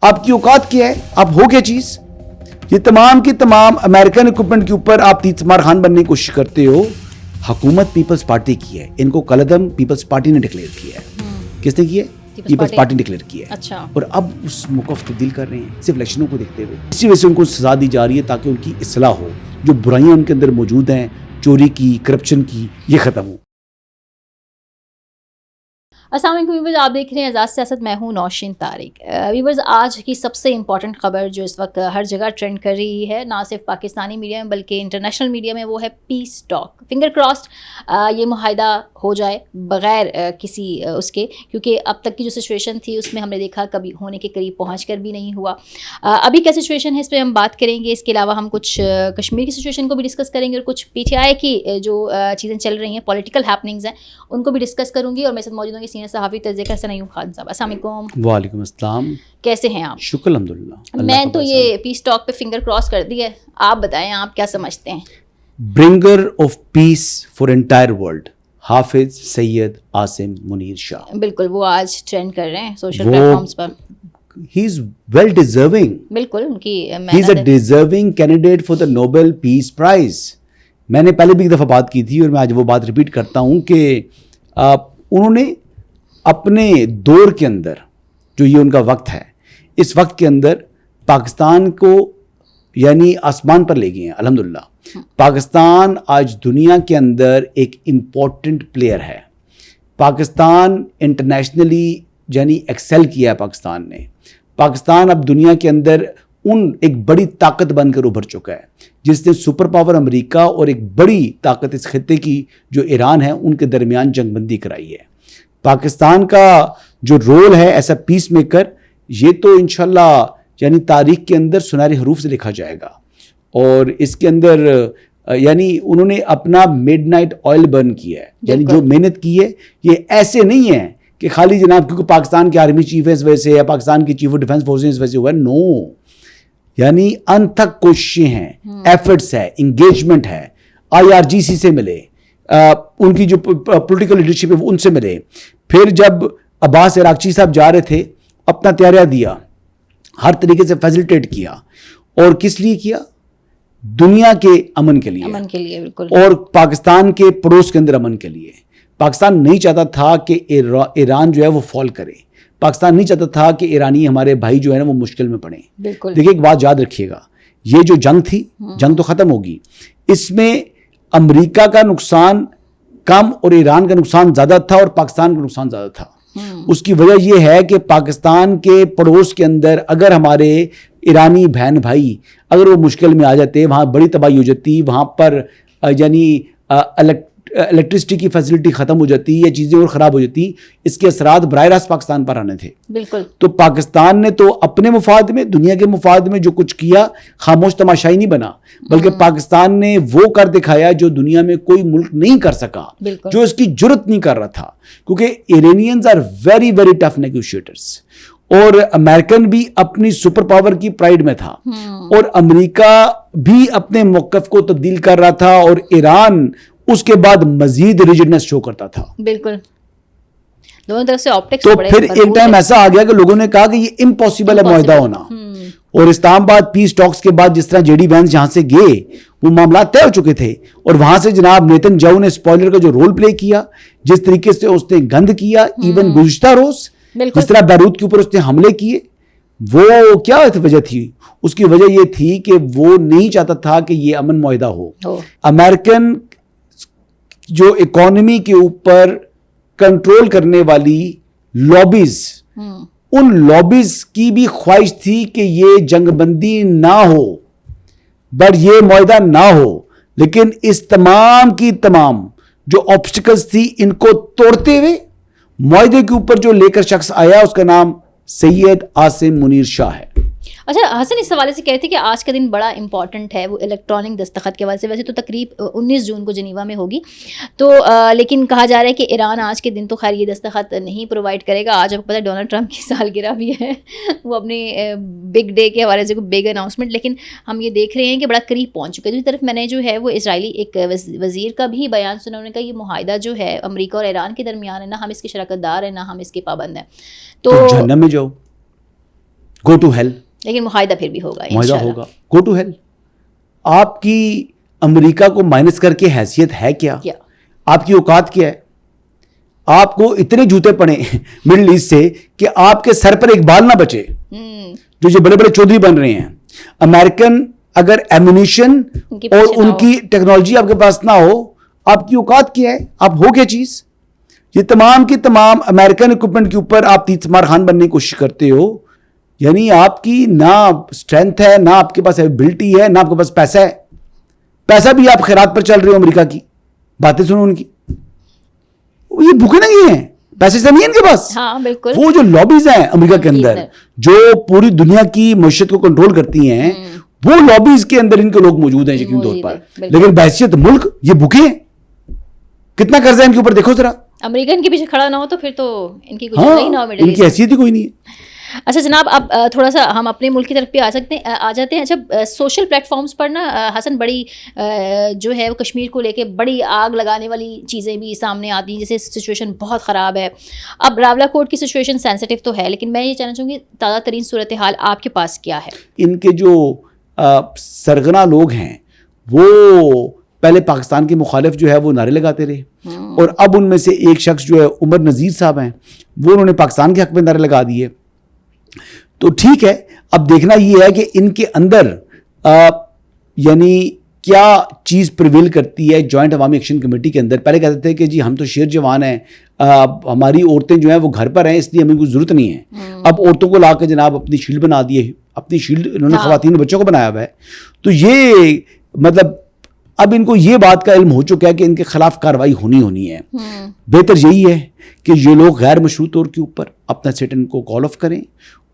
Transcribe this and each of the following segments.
آپ کی اوقات کیا ہے, آپ ہو کیا چیز. یہ تمام کی تمام امریکن اکوپمنٹ کے اوپر آپ تیسمار خان بننے کی کوشش کرتے ہو. حکومت پیپلز پارٹی کی ہے, ان کو قلعدم پیپلز پارٹی نے ڈکلیئر کیا ہے. کس نے کیا ہے؟ پیپلز پارٹی ڈکلیئر کیا ہے. اچھا. اور اب اس موقف تبدیل کر رہے ہیں صرف الیکشنوں کو دیکھتے ہوئے. اسی وجہ سے ان کو سزا دی جا رہی ہے تاکہ ان کی اصلاح ہو, جو برائیاں ان کے اندر موجود ہیں, چوری کی, کرپشن کی, یہ ختم ہو. السلام علیکم ویورز, آپ دیکھ رہے ہیں آزاد سیاست, میں ہوں نوشین طارق. ویورز, آج کی سب سے امپورٹنٹ خبر جو اس وقت ہر جگہ ٹرینڈ کر رہی ہے, نہ صرف پاکستانی میڈیا میں بلکہ انٹرنیشنل میڈیا میں, وہ ہے پیس ٹاک. فنگر کراسڈ یہ معاہدہ ہو جائے بغیر کسی اس کے, کیونکہ اب تک کی جو سچویشن تھی اس میں ہم نے دیکھا کبھی ہونے کے قریب پہنچ کر بھی نہیں ہوا. ابھی کیا سچویشن ہے اس پہ ہم بات کریں گے. اس کے علاوہ ہم کچھ کشمیر کی سچویشن کو بھی ڈسکس کریں گے, اور کچھ پی ٹی آئی کی جو چیزیں چل رہی ہیں, پولیٹیکل ہیپننگز ہیں, ان کو بھی ڈسکس کروں گی. اور میرے ساتھ موجود ہوں گے سینئر صحافی تجزیہ کار سنیوم خان صاحب. السلام علیکم. وعلیکم السلام. کیسے ہیں آپ؟ شکر الحمدللہ. میں تو یہ پیس ٹاک پہ فنگر کراس کر دی ہے, آپ بتائیں آپ کیا سمجھتے ہیں؟ Bringer of peace for entire world, Hafiz Syed Asim Munir شاہ. بالکل, وہ آج ٹرینڈ کر رہے ہیں سوشل پلیٹ فارمز پر. He is well deserving. بالکل, ان کی he is a deserving candidate for the Nobel peace prize. میں نے پہلے بھی ایک دفعہ بات کی تھی اور میں آج وہ بات ریپیٹ کرتا ہوں کہ انہوں نے اپنے دور کے اندر, جو یہ ان کا وقت ہے, اس وقت کے اندر پاکستان کو یعنی آسمان پر لے گئے ہیں الحمدللہ. پاکستان آج دنیا کے اندر ایک امپورٹنٹ پلیئر ہے. پاکستان انٹرنیشنلی یعنی ایکسل کیا ہے پاکستان نے. پاکستان اب دنیا کے اندر ایک بڑی طاقت بن کر ابھر چکا ہے, جس نے سپر پاور امریکہ اور ایک بڑی طاقت اس خطے کی جو ایران ہے ان کے درمیان جنگ بندی کرائی ہے. پاکستان کا جو رول ہے ایسا پیس میکر, یہ تو انشاءاللہ یعنی تاریخ کے اندر سنہرے حروف سے لکھا جائے گا. اور اس کے اندر یعنی انہوں نے اپنا مڈ نائٹ آئل برن کیا ہے, یعنی جو محنت کی ہے یہ ایسے نہیں ہے کہ خالی جناب کیونکہ پاکستان کے آرمی چیف ہے اس وجہ سے یا پاکستان کی چیف آف ڈیفنس فورسز اس وجہ سے ہوا ہے. نو, یعنی انتھک کوششیں ہیں, ایفرٹس ہے, انگیجمنٹ ہے. IRGC سے ملے, ان کی جو پولیٹیکل لیڈرشپ ہے ان سے ملے. پھر جب عباس عراقچی صاحب جا رہے تھے, اپنا تیاریہ دیا, ہر طریقے سے فیسیلیٹیٹ کیا. اور کس لیے کیا؟ دنیا کے امن کے لیے, امن کے لیے. بالکل. اور پاکستان کے پڑوس کے اندر امن کے لیے. پاکستان نہیں چاہتا تھا کہ ایران جو ہے وہ فال کرے. پاکستان نہیں چاہتا تھا کہ ایرانی ہمارے بھائی جو ہے نا وہ مشکل میں پڑیں. بالکل. دیکھیں ایک بات یاد رکھیے گا, یہ جو جنگ تھی, جنگ تو ختم ہوگی, اس میں امریکہ کا نقصان کم اور ایران کا نقصان زیادہ تھا اور پاکستان کا نقصان زیادہ تھا. اس کی وجہ یہ ہے کہ پاکستان کے پڑوس کے اندر اگر ہمارے ایرانی بہن بھائی اگر وہ مشکل میں آ جاتے, وہاں بڑی تباہی ہو جاتی, وہاں پر یعنی الیکٹرسٹی کی فیسلٹی ختم ہو جاتی یا چیزیں اور خراب ہو جاتی, اس کے اثرات براہ راست پاکستان پر آنے تھے. بالکل. تو پاکستان نے تو اپنے مفاد میں, دنیا کے مفاد میں جو کچھ کیا, خاموش تماشائی نہیں بنا, بلکہ پاکستان نے وہ کر دکھایا جو دنیا میں کوئی ملک نہیں کر سکا, جو اس کی جرت نہیں کر رہا تھا. کیونکہ Iranians are very very tough negotiators, اور امریکن بھی اپنی سپر پاور کی پرائڈ میں تھا, اور امریکہ بھی اپنے موقف کو تبدیل کر رہا تھا, اور ایران اس کے بعد مزید ریجڈنس شو کرتا تھا. بالکل. دونوں طرف سے آپٹکس. تو پھر ایک ٹائم ایسا آ گیا کہ لوگوں نے کہا کہ یہ امپاسبل ہے معاہدہ ہونا. اور اسلام آباد پیس ٹاکس کے بعد جس طرح جے ڈی وینس جہاں سے گئے وہ معاملات طے ہو چکے تھے, اور وہاں سے جناب نیتن جاؤ نے اسپوائلر کا جو رول پلے کیا, جس طریقے سے اس نے گند کیا, ایون گزشتہ روز جس طرح بیروت کے اوپر اس نے حملے کیے, وہ کیا وجہ تھی؟ اس کی وجہ یہ تھی کہ وہ نہیں چاہتا تھا کہ یہ امن معاہدہ ہو. امریکن جو اکانومی کے اوپر کنٹرول کرنے والی لابیز, ان لابیز کی بھی خواہش تھی کہ یہ جنگ بندی نہ ہو, بٹ یہ معاہدہ نہ ہو. لیکن اس تمام کی تمام جو آبسٹیکلز تھی ان کو توڑتے ہوئے معاہدے کے اوپر جو لے کر شخص آیا اس کا نام سید عاصم منیر شاہ ہے. اچھا حسن, اس حوالے سے کہتے ہیں کہ آج کا دن بڑا امپورٹنٹ ہے, وہ الیکٹرانک دستخط کے حوالے سے. ویسے تو تقریب 19 جون کو جنیوا میں ہوگی, تو لیکن کہا جا رہا ہے کہ ایران آج کے دن تو خیر یہ دستخط نہیں پرووائڈ کرے گا. آج آپ کو پتہ ہے ڈونلڈ ٹرمپ کی سالگرہ بھی ہے, وہ اپنے بگ ڈے کے حوالے سے کوئی بگ اناؤنسمنٹ, لیکن ہم یہ دیکھ رہے ہیں کہ بڑا قریب پہنچ چکے. دوسری طرف میں نے جو ہے وہ اسرائیلی ایک وزیر کا بھی بیان سنا, انہوں نے کہا یہ معاہدہ جو ہے امریکہ اور ایران کے درمیان ہے, نہ ہم اس کے شراکت دار ہیں نہ ہم اس کے پابند ہیں. تو جہنم میں جاؤ, گو ٹو ہیل. لیکن معاہدہ پھر بھی ہوگا, معاہدہ ہوگا, گو ٹو ہیل. آپ کی امریکہ کو مائنس کر کے حیثیت ہے کیا؟ آپ کی اوقات کیا ہے؟ آپ کو اتنے جوتے پڑے مڈل ایسٹ سے کہ آپ کے سر پر ایک بال نہ بچے, جو یہ بڑے بڑے چودھری بن رہے ہیں. امریکن اگر ایمونیشن اور ان کی ٹیکنالوجی آپ کے پاس نہ ہو, آپ کی اوقات کیا ہے؟ آپ ہو کیا چیز؟ یہ تمام کی تمام امریکن اکوپمنٹ کے اوپر آپ تیز مار خان بننے کی کوشش کرتے ہو. یعنی آپ کی نہ اسٹرینتھ ہے, نہ آپ کے پاس ایبلٹی ہے, نہ آپ کے پاس پیسہ ہے. پیسہ بھی آپ خیرات پر چل رہے ہو. امریکہ کی باتیں سنو ان کی, یہ بھوکے نہیں ہیں, پیسے سے نہیں ہے ان کے پاس. ہاں بالکل. وہ جو لابیز ہیں امریکہ کے اندر جو پوری دنیا کی معیشت کو کنٹرول کرتی ہیں, وہ لابیز کے اندر ان کے لوگ موجود ہیں یقینی طور پر. لیکن بحیثیت ملک یہ بھوکے ہیں. کتنا قرضہ ہے ان کے اوپر دیکھو ذرا. امریکن کے پیچھے کھڑا نہ ہو تو پھر تو ان کی گزارش نہیں نہ ہو, ان کی حیثیت ہی کوئی نہیں ہے. اچھا جناب, اب تھوڑا سا ہم اپنے ملک کی طرف بھی آ جاتے ہیں. جب سوشل پلیٹ فارمز پر نا حسن بڑی جو ہے وہ کشمیر کو لے کے بڑی آگ لگانے والی چیزیں بھی سامنے آتی ہیں, جیسے سچویشن بہت خراب ہے. اب راولا کوٹ کی سچویشن سینسٹیو تو ہے, لیکن میں یہ چاہنا چاہوں گی تازہ ترین صورتحال آپ کے پاس کیا ہے؟ ان کے جو سرغنہ لوگ ہیں وہ پہلے پاکستان کے مخالف جو ہے وہ نعرے لگاتے رہے, اور اب ان میں سے ایک شخص جو ہے عمر نذیر صاحب ہیں, وہ انہوں نے پاکستان کے حق میں نعرے لگا دیے. تو ٹھیک ہے, اب دیکھنا یہ ہے کہ ان کے اندر یعنی کیا چیز پریویل کرتی ہے جوائنٹ عوامی ایکشن کمیٹی کے اندر. پہلے کہتے تھے کہ جی ہم تو شیر جوان ہیں, ہماری عورتیں جو ہیں وہ گھر پر ہیں, اس لیے ہمیں کوئی ضرورت نہیں ہے. اب عورتوں کو لا کے جناب اپنی شیلڈ بنا دیے, اپنی شیلڈ انہوں نے خواتین بچوں کو بنایا ہوا ہے. تو یہ مطلب اب ان کو یہ بات کا علم ہو چکا ہے کہ ان کے خلاف کارروائی ہونی ہے. بہتر یہی ہے کہ یہ لوگ غیر مشروط طور کے اوپر اپنا سیٹ ان کو کال آف کریں,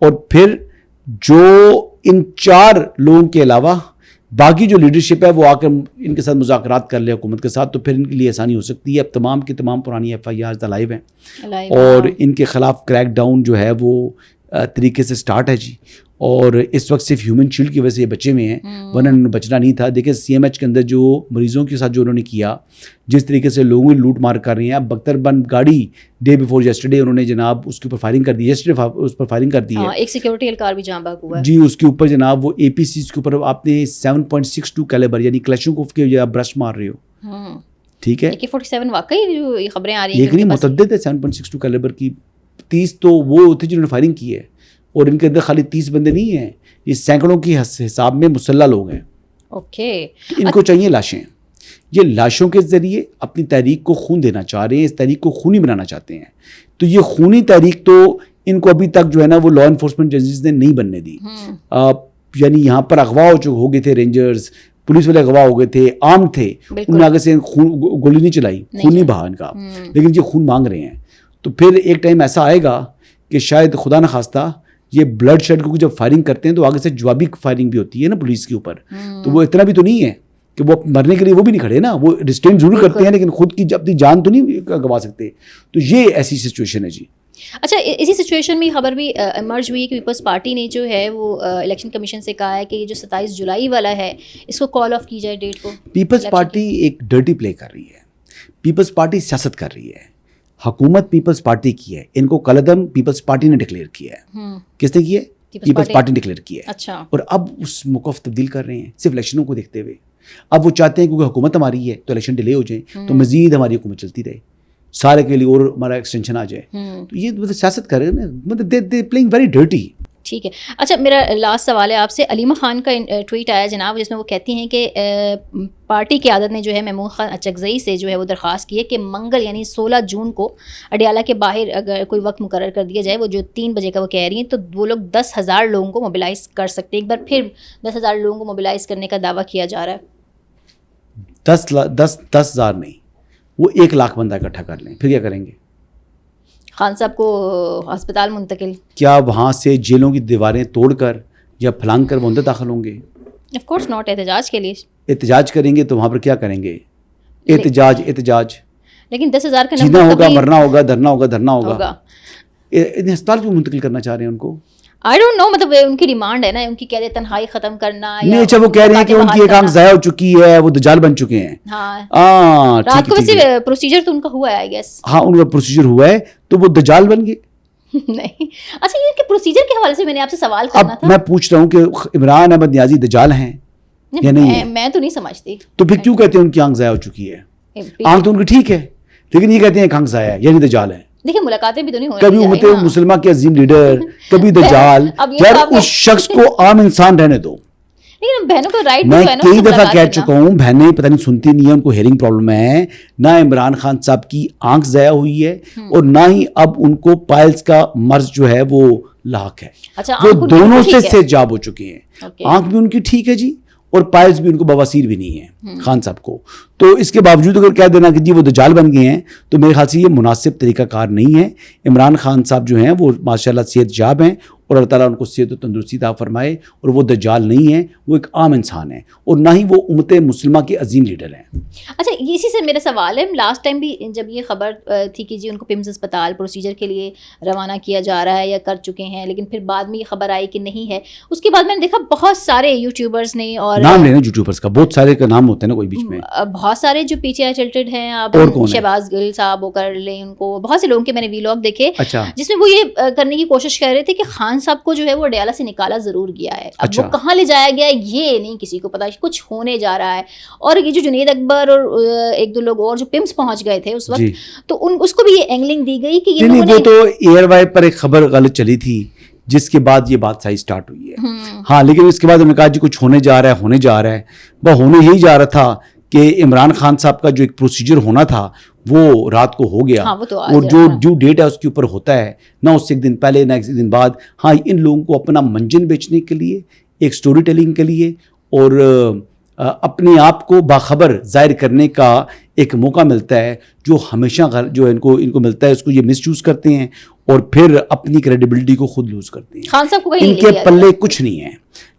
اور پھر جو ان 4 لوگوں کے علاوہ باقی جو لیڈرشپ ہے وہ آ کر ان کے ساتھ مذاکرات کر لے حکومت کے ساتھ, تو پھر ان کے لیے آسانی ہو سکتی ہے. اب تمام کی تمام پرانی FIRs لائیو ہیں, اور ان کے خلاف کریک ڈاؤن جو ہے وہ طریقے سے سٹارٹ ہے جی. اور اس وقت صرف ہیومن شیلڈ کی وجہ سے یہ بچے ہوئے ہیں, ورنہ انہوں نے بچنا نہیں تھا. دیکھیں CMH کے اندر جو مریضوں کے ساتھ جو انہوں نے کیا, جس طریقے سے لوگوں لوٹ مار کر رہے ہیں. اب بختر بند گاڑی ڈے بیفور یسٹرڈے انہوں نے جناب اس کے اوپر فائرنگ کر دی, یسٹرڈے اس پر فائرنگ کر دی ہے. ایک سیکورٹی اہلکار بھی جہاں بھاگ ہوا ہے جی, اس کے اوپر جناب وہ APCs کے اوپر آپ نے 7.62 کیلیبر یعنی کلیشنکوف کے آپ برسٹ مار رہے ہو. ٹھیک ہے, AK-47 واقعی جو خبریں آ رہی ہیں ایک نہیں متعدد ہے 7.62 کیلیبر کی. 30 تو وہ تھے جنہوں نے فائرنگ کی ہے, اور ان کے اندر خالی 30 بندے نہیں ہیں, یہ سینکڑوں کی حساب میں مسلح لوگ ہیں. اوکے, ان کو چاہیے لاشیں. یہ لاشوں کے ذریعے اپنی تحریک کو خون دینا چاہ رہے ہیں, اس تحریک کو خونی بنانا چاہتے ہیں. تو یہ خونی تحریک تو ان کو ابھی تک جو ہے نا وہ لا انفورسمنٹ ایجنسیز نے نہیں بننے دی. یعنی یہاں پر اغوا ہو گئے تھے, رینجرز پولیس والے اغوا ہو گئے تھے, عام تھے, انہوں نے آگے سے گولی نہیں چلائی, خون نہیں بہا ان کا, لیکن یہ خون مانگ رہے ہیں. تو پھر ایک ٹائم ایسا آئے گا کہ شاید خدا نخواستہ یہ بلڈ شیڈ کو جب فائرنگ کرتے ہیں تو آگے سے جوابی فائرنگ بھی ہوتی ہے نا پولیس کے اوپر. تو وہ اتنا بھی تو نہیں ہے کہ وہ مرنے کے لیے وہ بھی نہیں کھڑے نا, وہ ریسٹرین ضرور کرتے ہیں لیکن خود کی اپنی جان تو نہیں گنوا سکتے. تو یہ ایسی سچویشن ہے جی. اچھا, اسی سچویشن میں خبر بھی ایمرج ہوئی کہ پیپلز پارٹی نے جو ہے وہ الیکشن کمیشن سے کہا ہے کہ یہ جو 27 جولائی والا ہے اس کو کال آف کی جائے ڈیٹ کو. پیپلز پارٹی ایک ڈرٹی پلے کر رہی ہے. پیپلز پارٹی سیاست کر رہی ہے. حکومت پیپلز پارٹی کی ہے. ان کو قلعدم پیپلز پارٹی نے ڈکلیئر کیا ہے. کس نے کیا ہے؟ پیپلز پارٹی نے ڈکلیئر کیا ہے. اچھا, اور اب اس موقف تبدیل کر رہے ہیں صرف الیکشنوں کو دیکھتے ہوئے. اب وہ چاہتے ہیں کیونکہ حکومت ہماری ہے تو الیکشن ڈیلے ہو جائیں, تو مزید ہماری حکومت چلتی رہے, سارے کے لیے اور ہمارا ایکسٹینشن آ جائے. تو یہ مطلب سیاست کر رہے ہیں نا, مطلب دے پلئنگ ویری ڈرٹی. ٹھیک ہے. اچھا, میرا لاسٹ سوال ہے آپ سے. علیمہ خان کا ٹویٹ آیا جناب, جس میں وہ کہتی ہیں کہ پارٹی قیادت نے جو ہے محمود خان اچکزئی سے جو ہے وہ درخواست کی ہے کہ منگل یعنی 16 جون کو اڈیالہ کے باہر اگر کوئی وقت مقرر کر دیا جائے, وہ جو 3 بجے کا وہ کہہ رہی ہیں, تو وہ لوگ 10,000 لوگوں کو موبلائز کر سکتے ہیں. ایک بار پھر 10,000 لوگوں کو موبلائز کرنے کا دعویٰ کیا جا رہا ہے. 10,000 نہیں, وہ 1 لاکھ بندہ اکٹھا کر لیں, پھر کیا کریں گے؟ خان صاحب کو ہسپتال منتقل, کیا وہاں سے جیلوں کی دیواریں توڑ کر یا پھلانگ کر وہ اندر داخل ہوں گے؟ Of course not. احتجاج کے لیے احتجاج کریں گے تو وہاں پر کیا کریں گے؟ احتجاج. لیکن 10,000 کا جینا ہوگا, مرنا ہوگا, دھرنا ہوگا. ہسپتال کیوں منتقل کرنا چاہ رہے ہیں ان کو؟ I don't know, مطلب ان کی ڈیمانڈ ہے نا, ان کی کہہ رہے تنہائی ختم کرنا. نہیں, اچھا وہ کہہ رہے ہیں کہ ان کی ایک آنکھ ضائع ہو چکی ہے, وہ دجال بن چکے ہیں. ہاں, رات کو ویسے پروسیجر تو ان کا ہوا ہے آئی گیس. ہاں, ان کا پروسیجر ہوا ہے تو وہ دجال بن گئے. نہیں اچھا یہ کہ پروسیجر کے حوالے سے میں نے آپ سے سوال کرنا اب تھا. میں پوچھ رہا ہوں کہ عمران احمد نیازی دجال ہیں یا نہیں ہے؟ میں تو نہیں سمجھتی. تو پھر کیوں کہتے ہیں ان کی آنکھ ضائع ہو چکی ہے؟ آنکھ تو ان کی ٹھیک ہے لیکن یہ کہتے ہیں کہ آنکھ ضائع ہے یعنی دجال ہے. دیکھیں ملاقاتیں بھی تو نہیں ہونی کبھی امت مسلمہ کے عظیم لیڈر کبھی دجال. یار اس شخص کو عام انسان رہنے دو. لیکن بہنوں کا رائٹ میں کئی دفعہ کہہ چکا ہوں بہنیں پتہ نہیں سنتی نہیں ہیں, ان کو ہیئرنگ پرابلم ہے. نہ عمران خان صاحب کی آنکھ ضائع ہوئی ہے اور نہ ہی اب ان کو پائلز کا مرض جو ہے وہ لاحق ہے. وہ دونوں سے سیجاب ہو چکے ہیں. آنکھ بھی ان کی ٹھیک ہے جی اور پائلز بھی ان کو بواسیر بھی نہیں ہے خان صاحب کو. تو اس کے باوجود اگر کہہ دینا کہ جی وہ دجال بن گئے ہیں تو میرے خیال سے یہ مناسب طریقہ کار نہیں ہے. عمران خان صاحب جو ہیں وہ ماشاءاللہ صحت یاب ہیں اور اللہ تعالیٰ ان کو صحت و تندرستی عطا فرمائے, اور وہ دجال نہیں ہیں, وہ ایک عام انسان ہیں اور نہ ہی وہ امت مسلمہ کے عظیم لیڈر ہیں. اچھا اسی سے میرا سوال ہے, لاسٹ ٹائم بھی جب یہ خبر تھی کہ جی ان کو پمز اسپتال پروسیجر کے لیے روانہ کیا جا رہا ہے یا کر چکے ہیں, لیکن پھر بعد میں یہ خبر آئی کہ نہیں ہے. اس کے بعد میں نے دیکھا بہت سارے یوٹیوبرز نے, اور نام لینا یوٹیوبرز کا بہت سارے کا نام ہوتا ہے نا کوئی بیچ میں, بہت سارے جو پیچھے ایچلٹڈ ہیں, آپ شہباز گل صاحب وہ کر لیں, ان کو بہت سے لوگوں کے میں نے ویلاگ دیکھے جس میں وہ یہ کرنے کی کوشش کر رہے تھے کہ خان صاحب کو جو ہے وہ ڈیالہ سے نکالا ضرور گیا ہے. اب وہ کہاں لے جایا گیا ہے یہ نہیں کسی کو پتا, کچھ ہونے جا رہا ہے. اور یہ جو جنید اکبر اور ایک دو لوگ اور جو پمس پہنچ گئے تھے اس وقت, تو اس کو بھی یہ اینگلنگ دی گئی کہ یہ وہ تو ایئر وائب پر ایک خبر غلط چلی تھی جس کے بعد یہ بات صحیح سٹارٹ ہوئی ہے. ہاں لیکن اس کے بعد انہوں نے کہا جی کچھ ہونے جا رہا ہے, وہ ہونے یہی جا رہا تھا کہ عمران خان صاحب کا جو ایک پروسیجر ہونا تھا وہ رات کو ہو گیا, اور جو ڈیو ڈیٹ ہے اس کے اوپر ہوتا ہے نہ اس سے ایک دن پہلے نہ ایک دن بعد. ہاں ان لوگوں کو اپنا منجن بیچنے کے لیے, ایک سٹوری ٹیلنگ کے لیے اور اپنے آپ کو باخبر ظاہر کرنے کا ایک موقع ملتا ہے جو ہمیشہ جو ان کو ملتا ہے, اس کو یہ مس یوز کرتے ہیں اور پھر اپنی کریڈیبلٹی کو خود لوز کرتے ہیں. خان صاحب کو ان کے پلے کچھ نہیں ہے.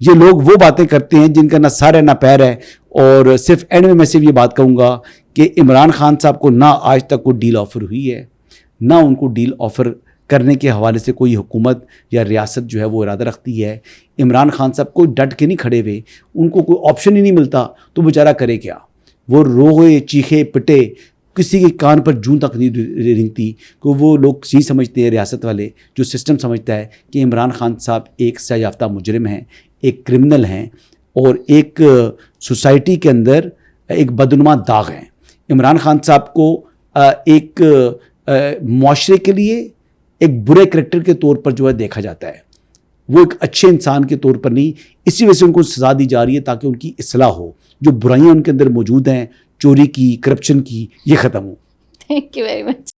یہ لوگ وہ باتیں کرتے ہیں جن کا نہ سر ہے نہ پیر ہے. اور صرف اینڈ میں صرف یہ بات کہوں گا کہ عمران خان صاحب کو نہ آج تک کوئی ڈیل آفر ہوئی ہے, نہ ان کو ڈیل آفر کرنے کے حوالے سے کوئی حکومت یا ریاست جو ہے وہ ارادہ رکھتی ہے. عمران خان صاحب کو ڈٹ کے نہیں کھڑے ہوئے, ان کو کوئی آپشن ہی نہیں ملتا تو بیچارہ کرے کیا. وہ روئے چیخے پٹے, کسی کے کان پر جوں تک نہیں رنگتی, کہ وہ لوگ یہی سمجھتے ہیں ریاست والے, جو سسٹم سمجھتا ہے کہ عمران خان صاحب ایک سزا یافتہ مجرم ہیں, ایک کرمنل ہیں اور ایک سوسائٹی کے اندر ایک بدنما داغ ہیں. عمران خان صاحب کو ایک معاشرے کے لیے ایک برے کریکٹر کے طور پر جو ہے دیکھا جاتا ہے, وہ ایک اچھے انسان کے طور پر نہیں. اسی وجہ سے ان کو سزا دی جا رہی ہے تاکہ ان کی اصلاح ہو, جو برائیاں ان کے اندر موجود ہیں چوری کی, کرپشن کی, یہ ختم ہو. Thank you very much.